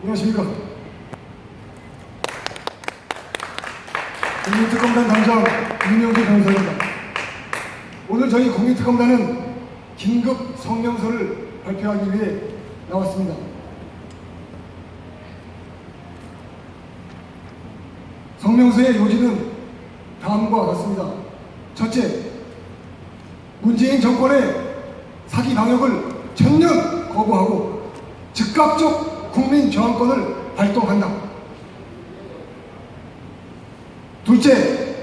안녕하십니까. 국민특검단 단장 윤영주 변호사입니다. 오늘 저희 국민특검단은 긴급 성명서를 발표하기 위해 나왔습니다. 성명서의 요지는 다음과 같습니다. 첫째, 문재인 정권의 사기 방역을 전면 거부하고 즉각적 국민 저항권을 발동한다. 둘째,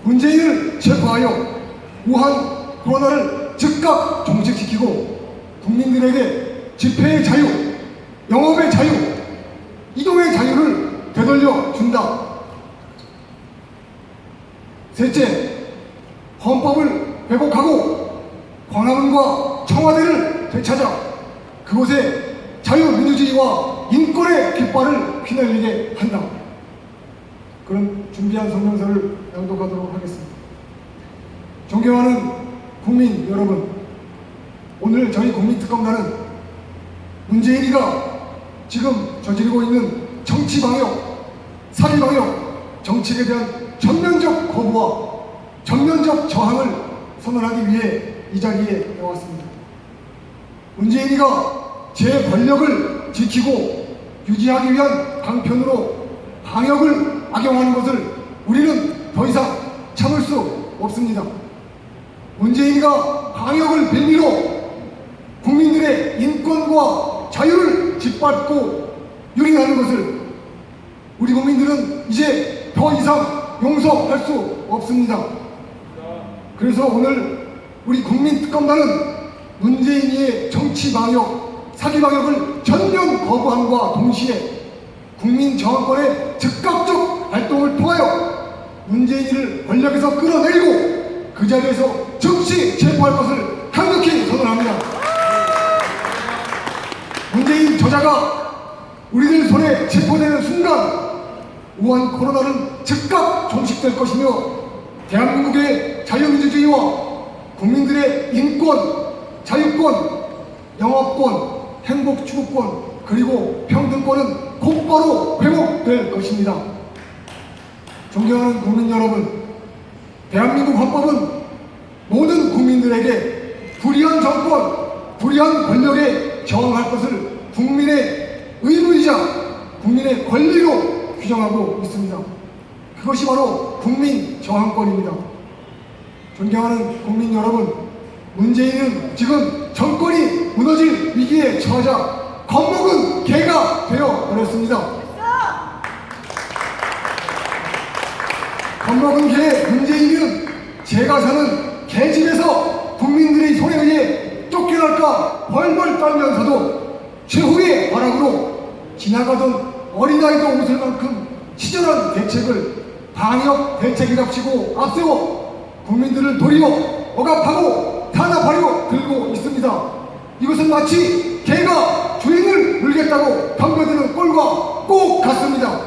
문재인을 체포하여 우한 코로나를 즉각 종식시키고 국민들에게 집회의 자유, 영업의 자유, 이동의 자유를 되돌려 준다. 셋째, 헌법을 회복하고 광화문과 청와대를 되찾아 그곳에 자유민주주의와 인권의 깃발을 휘날리게 한다. 그런 준비한 성명서를 낭독하도록 하겠습니다. 존경하는 국민 여러분, 오늘 저희 국민특검단은 문재인이가 지금 저지르고 있는 정치방역, 사기방역 정책에 대한 전면적 거부와 전면적 저항을 선언하기 위해 이 자리에 나왔습니다. 문재인이가 제 권력을 지키고 유지하기 위한 방편으로 방역을 악용하는 것을 우리는 더 이상 참을 수 없습니다. 문재인이가 방역을 빌미로 국민들의 인권과 자유를 짓밟고 유린하는 것을 우리 국민들은 이제 더 이상 용서할 수 없습니다. 그래서 오늘 우리 국민특검단은 문재인의 정치방역, 사기방역을 전면 거부함과 동시에 국민 저항권의 즉각적 발동을 통하여 문재인을 권력에서 끌어내리고 그 자리에서 즉시 체포할 것을 강력히 선언합니다. 문재인 저자가 우리들 손에 체포되는 순간 우한 코로나는 즉각 종식될 것이며 대한민국의 자유민주주의와 국민들의 인권, 자유권, 영업권, 행복추구권 그리고 평등권은 곧바로 회복될 것입니다. 존경하는 국민 여러분, 대한민국 헌법은 모든 국민들에게 불의한 정권, 불의한 권력에 저항할 것을 국민의 의무이자 국민의 권리로 규정하고 있습니다. 그것이 바로 국민 저항권입니다. 존경하는 국민 여러분, 문재인은 지금 정권이 무너질 위기에 처하자 겁먹은 개가 되어버렸습니다. 겁먹은 개 문재인은 제가 사는 개집에서 국민들의 손에 의해 쫓겨날까 벌벌 떨면서도 최후의 발악으로 지나가던 어린아이도 웃을 만큼 치졸한 대책을 방역 대책이랍시고 앞세워 국민들을 도리어 억압하고 탄압하려 들고 있습니다. 이것은 마치 개가 주인을 물겠다고 덤벼드는 꼴과 꼭 같습니다.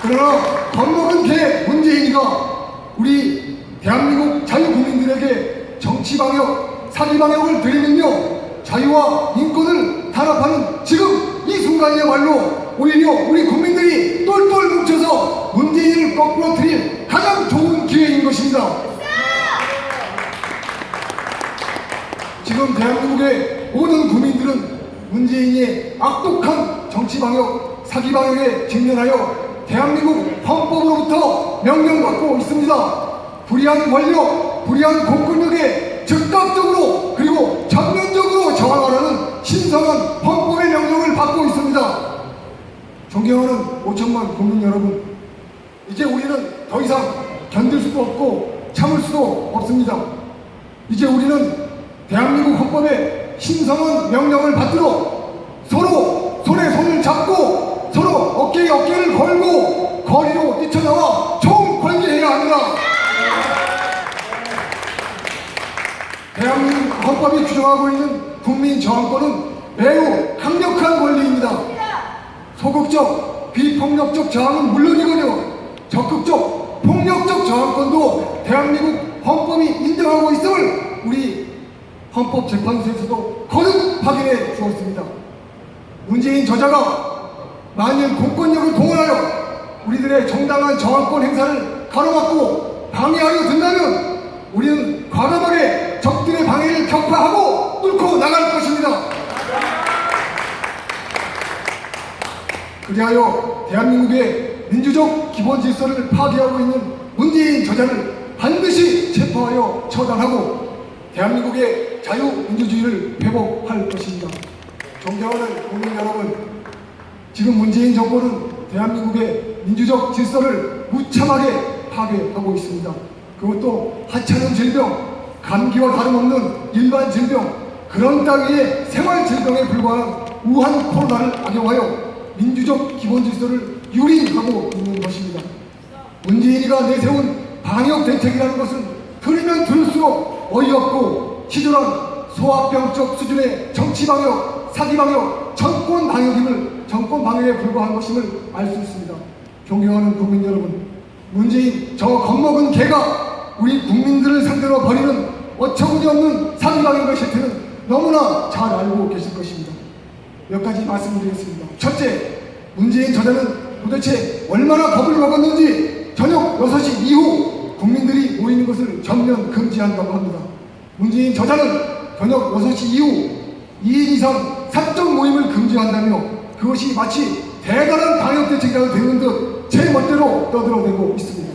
그러나 겁먹은 개 문재인이가 우리 대한민국 자유국민들에게 정치방역, 사기방역을 들이밀며 자유와 인권을 탄압하는 지금 이 순간이야말로 오히려 우리 국민들이 똘똘 뭉쳐서 문재인을 거꾸로 틀릴 가장 좋은 기회인 것입니다. 지금 대한민국의 모든 국민들은 문재인의 악독한 정치방역, 사기방역에 직면하여 대한민국 헌법으로부터 명령받고 있습니다. 불의한 권력, 불의한 공권력에 즉각적으로 그리고 전면적으로 저항하라는 신성한 헌법의 명령을 받고 있습니다. 존경하는 5천만 국민 여러분, 이제 우리는 더 이상 견딜 수도 없고 참을 수도 없습니다. 이제 우리는 대한민국 헌법의 신성한 명령을 받들어 서로 손에 손을 잡고 서로 어깨에 어깨를 걸고 거리로 뛰쳐나와 총 관계해야 합니다. 대한민국 헌법이 규정하고 있는 국민 저항권은 매우 강력한 권리입니다. 소극적, 비폭력적 저항은 물론이거니와 적극적, 폭력적 저항권도 대한민국 헌법이 인정하고 있음을 우리 헌법재판소에서도 거듭 확인해 주었습니다. 문재인 저자가 만일 공권력을 동원하여 우리들의 정당한 저항권 행사를 가로막고 방해하려 든다면 우리는 과감하게 적들의 방해를 격파하고 뚫고 나갈 것입니다. 그리하여 대한민국의 민주적 기본 질서를 파괴하고 있는 문재인 저자를 반드시 체포하여 처단하고 대한민국의 자유민주주의를 회복할 것입니다. 존경하는 국민 여러분, 지금 문재인 정권은 대한민국의 민주적 질서를 무참하게 파괴하고 있습니다. 그것도 하찮은 질병, 감기와 다름없는 일반 질병, 그런 따위의 생활 질병에 불과한 우한 코로나를 악용하여 민주적 기본 질서를 유린하고 있는 것입니다. 문재인이가 내세운 방역 대책이라는 것은 들으면 들을수록 어이없고 치졸한 소아병적 수준의 정치 방역, 사기 방역, 정권 방역에 불과한 것임을 알 수 있습니다. 존경하는 국민 여러분, 문재인 저 겁먹은 개가 우리 국민들을 상대로 벌이는 어처구니 없는 사기 방역의 실태는 너무나 잘 알고 계실 것입니다. 몇 가지 말씀드리겠습니다. 첫째, 문재인 저자는 도대체 얼마나 겁을 먹었는지 저녁 6시 이후 국민들이 모이는 것을 전면 금지한다고 합니다. 문재인 저자는 저녁 6시 이후 2인 이상 사적 모임을 금지한다며 그것이 마치 대단한 방역대책이라고 되는 듯 제 멋대로 떠들어대고 있습니다.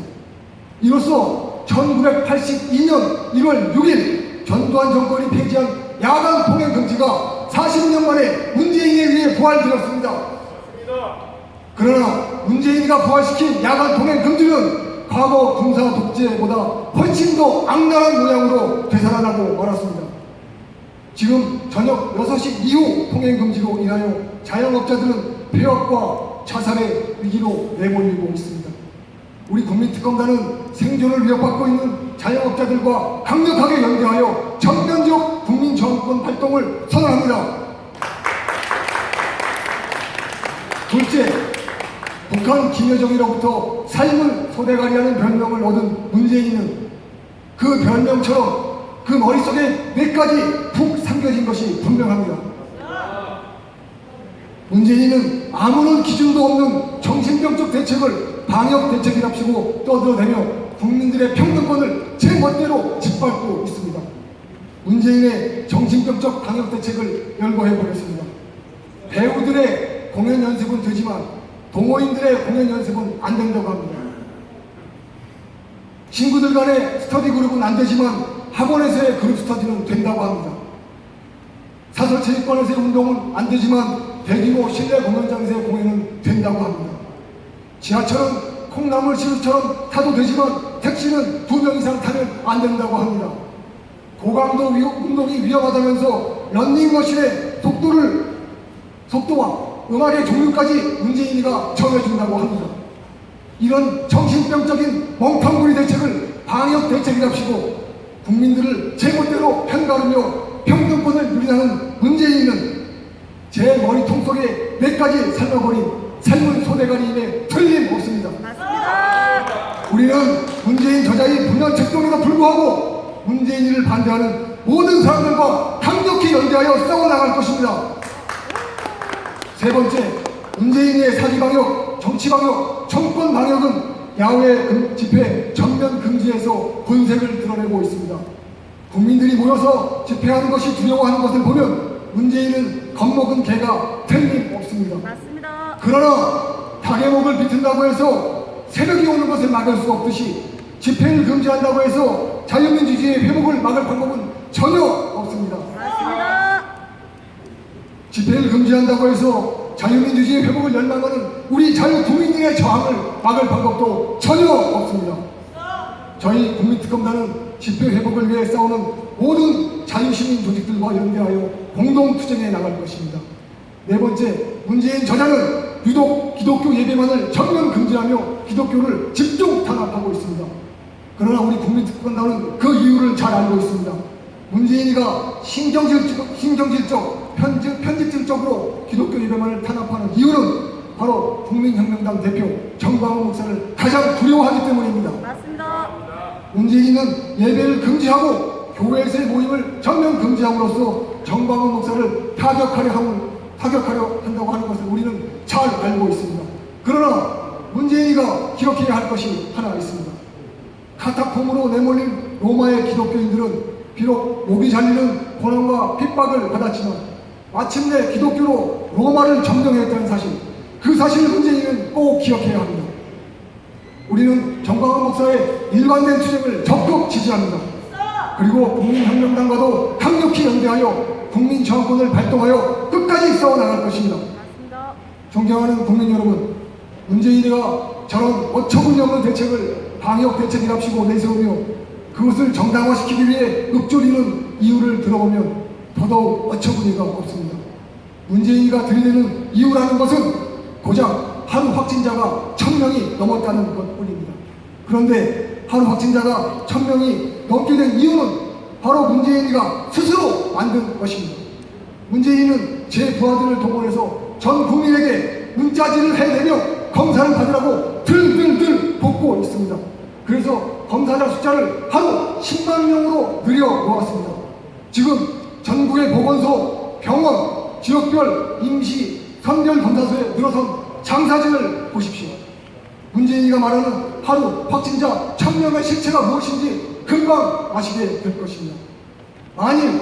이로써 1982년 1월 6일 전두환 정권이 폐지한 야간 통행 금지가 40년 만에 문재인에 의해 부활되었습니다. 그러나 문재인이가 부활시킨 야간 통행 금지는 과거 군사 독재보다 훨씬 더 악랄한 모양으로 되살아나고 말았습니다. 지금 저녁 6시 이후 통행 금지로 인하여 자영업자들은 폐업과 자살의 위기로 내몰리고 있습니다. 우리 국민특검단은 생존을 위협받고 있는 자영업자들과 강력하게 연대하여 전면적 국민 저항권 활동을 선언합니다. 둘째, 북한 김여정으로부터 삶을 소대가리라는 별명을 얻은 문재인은 그 별명처럼 그 머릿속에 몇 가지 푹 삼겨진 것이 분명합니다. 문재인은 아무런 기준도 없는 정신병적 대책을 방역 대책이랍시고 떠들어대며 국민들의 평등권을 제 멋대로 짓밟고 있습니다. 문재인의 정신병적 방역 대책을 열거해보겠습니다. 배우들의 공연 연습은 되지만 동호인들의 공연 연습은 안 된다고 합니다. 친구들 간의 스터디 그룹은 안 되지만 학원에서의 그룹 스터디는 된다고 합니다. 사설체육관에서의 운동은 안 되지만 대규모 실내 공연장에서의 공연은 된다고 합니다. 지하철은 콩나물 시루처럼 타도 되지만 택시는 2명 이상 타면 안 된다고 합니다. 고강도 운동이 위험하다면서 런닝머신의 속도와 음악의 종류까지 문재인이가 정해준다고 합니다. 이런 정신병적인 멍텅구리 대책을 방역 대책이랍시고 국민들을 제멋대로 편가르며 평등권을 유린하는 문재인은 제 머리통 속에 몇 가지 삶아버린 삶은 소대가리임에 틀림없습니다. 맞습니다. 우리는 문재인 저자의 분연책동에도 불구하고 문재인을 반대하는 모든 사람들과 강력히 연대하여 싸워나갈 것입니다. 세 번째, 문재인의 사기방역, 정치방역, 정권방역은 야외 집회 전면 금지에서 본색을 드러내고 있습니다. 국민들이 모여서 집회하는 것이 두려워하는 것을 보면 문재인은 겁먹은 개가 틀림없습니다. 맞습니다. 그러나 닭의 목을 비튼다고 해서 새벽이 오는 것을 막을 수 없듯이 집회를 금지한다고 해서 자유민주주의의 회복을 막을 방법은 전혀 없습니다. 맞습니다. 집회를 금지한다고 해서 자유민주주의 회복을 열망하는 우리 자유국민들의 저항을 막을 방법도 전혀 없습니다. 저희 국민특검단은 집회 회복을 위해 싸우는 모든 자유시민 조직들과 연대하여 공동투쟁해 나갈 것입니다. 네 번째, 문재인 저자는 유독 기독교 예배만을 전면 금지하며 기독교를 집중 탄압하고 있습니다. 그러나 우리 국민특검단은 그 이유를 잘 알고 있습니다. 문재인이가 신경질적, 편집증적으로 기독교 예배만을 탄압하는 이유는 바로 국민혁명당 대표 정광훈 목사를 가장 두려워하기 때문입니다. 맞습니다. 문재인은 예배를 금지하고 교회에서의 모임을 전면 금지함으로써 정광훈 목사를 타격하려 타격하려 한다고 하는 것을 우리는 잘 알고 있습니다. 그러나 문재인이가 기억해야 할 것이 하나 있습니다. 카타콤으로 내몰린 로마의 기독교인들은 비록 목이 잘리는 고난과 핍박을 받았지만 마침내 기독교로 로마를 점령했다는 사실, 그 사실을 문재인은 꼭 기억해야 합니다. 우리는 정광훈 목사의 일관된 투쟁을 적극 지지합니다. 그리고 국민혁명당과도 강력히 연대하여 국민저항권을 발동하여 끝까지 싸워나갈 것입니다. 존경하는 국민 여러분, 문재인이가 저런 어처구니없는 대책을 방역 대책이랍시고 내세우며 그것을 정당화시키기 위해 읊조리는 이유를 들어보면 더더욱 어처구니가 없습니다. 문재인이가 들이대는 이유라는 것은 고작 하루 확진자가 1000명이 넘었다는 것뿐입니다. 그런데 하루 확진자가 1000명이 넘게 된 이유는 바로 문재인이가 스스로 만든 것입니다. 문재인은 제 부하들을 동원해서 전 국민에게 문자질을 해대며 검사를 받으라고 들들들 볶고 있습니다. 그래서 검사자 숫자를 하루 10만 명으로 늘려 놓았습니다. 지금 전국의 보건소, 병원, 지역별 임시 선별 검사소에 늘어선 장사진을 보십시오. 문재인이가 말하는 하루 확진자 1000명의 실체가 무엇인지 금방 아시게 될 것입니다. 만일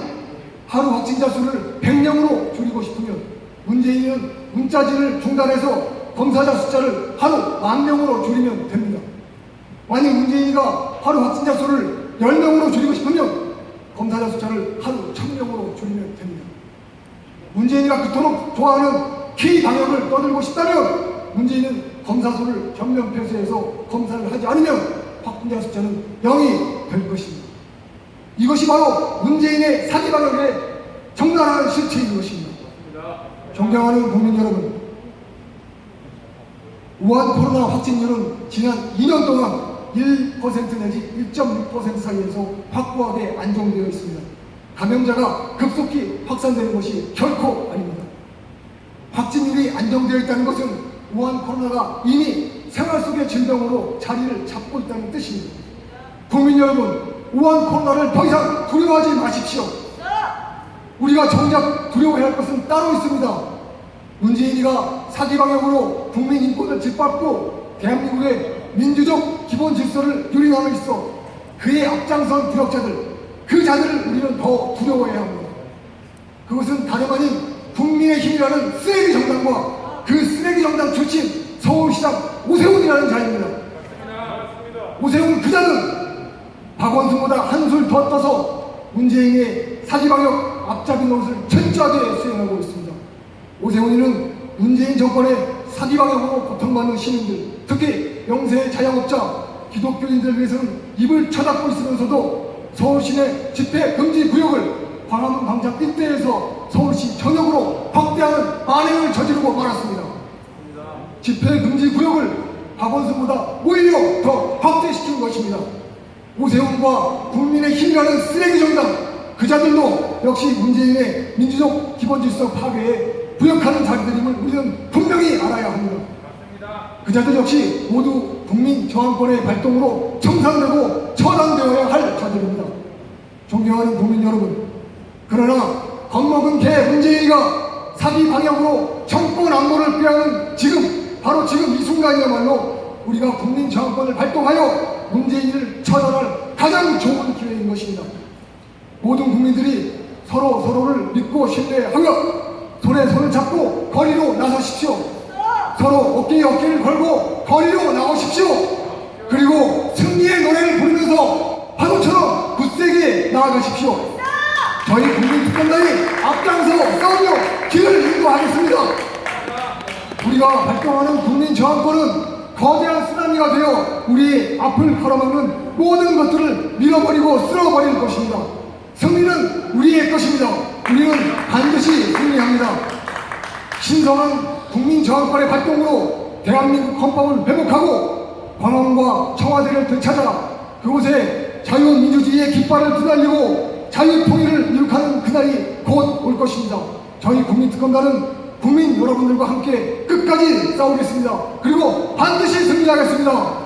하루 확진자 수를 100명으로 줄이고 싶으면 문재인은 문자질을 중단해서 검사자 숫자를 하루 10,000명으로 줄이면 됩니다. 만약 문재인이가 하루 확진자 수를 10명으로 줄이고 싶으면 검사자 숫자를 하루 1000명으로 줄이면 됩니다. 문재인이가 그토록 좋아하는 키 방역을 떠들고 싶다면 문재인은 검사소를 전면 폐쇄해서 검사를 하지 않으면 확진자 숫자는 0이 될 것입니다. 이것이 바로 문재인의 사기 방역의 적나라한 실체인 것입니다. 존경하는 국민 여러분, 우한 코로나 확진율은 지난 2년 동안 1% 내지 1.6% 사이에서 확고하게 안정되어 있습니다. 감염자가 급속히 확산되는 것이 결코 아닙니다. 확진율이 안정되어 있다는 것은 우한 코로나가 이미 생활 속의 질병으로 자리를 잡고 있다는 뜻입니다. 국민 여러분, 우한 코로나를 더 이상 두려워하지 마십시오. 우리가 정작 두려워해야 할 것은 따로 있습니다. 문재인이가 사기 방역으로 국민 인권을 짓밟고 대한민국의 민주적 기본 질서를 유린함에 있어 그의 앞장선 부역자들, 그 자들을 우리는 더 두려워해야 합니다. 그것은 다름 아닌 국민의힘이라는 쓰레기 정당과 그 쓰레기 정당 출신 서울시장 오세훈이라는 자입니다. 오세훈 그 자는 박원순보다 한술 더 떠서 문재인의 사기 방역 앞잡이 노릇을 철저하게 수행하고 있습니다. 오세훈이는 문재인 정권의 사기 방역으로 고통받는 시민들, 특히 영세 자영업자, 기독교인들을 위해서는 입을 쳐닫고 있으면서도 서울시 내 집회 금지 구역을 광화문 광장 일대에서 서울시 전역으로 확대하는 만행을 저지르고 말았습니다. 집회 금지 구역을 박원순보다 오히려 더 확대시킨 것입니다. 오세훈과 국민의힘이라는 쓰레기 정당, 그 자들도 역시 문재인의 민주적 기본질서 파괴에 부역하는 자들임을 우리는 분명히 알아야 합니다. 그 자들 역시 모두 국민 저항권의 발동으로 청산되고 처단되어야 할 자들입니다. 존경하는 국민 여러분, 그러나 겁먹은 개 문재인이가 사기 방역으로 정권 안보를 빼앗는 지금, 바로 지금 이 순간이야말로 우리가 국민 저항권을 발동하여 문재인을 처단할 가장 좋은 기회인 것입니다. 모든 국민들이 서로를 믿고 신뢰하여 손에 손을 잡고 거리로 나서십시오. 서로 어깨에 어깨를 걸고 거리로 나오십시오. 그리고 승리의 노래를 부르면서 파도처럼 굳세게 나아가십시오. 저희 국민특검단이 앞장서 싸우며 길을 인도하겠습니다. 우리가 발동하는 국민 저항권은 거대한 쓰나미가 되어 우리의 앞을 가로막는 모든 것들을 밀어버리고 쓸어버릴 것입니다. 승리는 우리의 것입니다. 우리는 반드시 승리합니다. 신성한 국민 저항권의 발동으로 대한민국 헌법을 회복하고 광화문과 청와대를 되찾아 그곳에 자유민주주의의 깃발을 휘날리고 자유통일을 이룩하는 그날이 곧 올 것입니다. 저희 국민특검단은 국민 여러분들과 함께 끝까지 싸우겠습니다. 그리고 반드시 승리하겠습니다.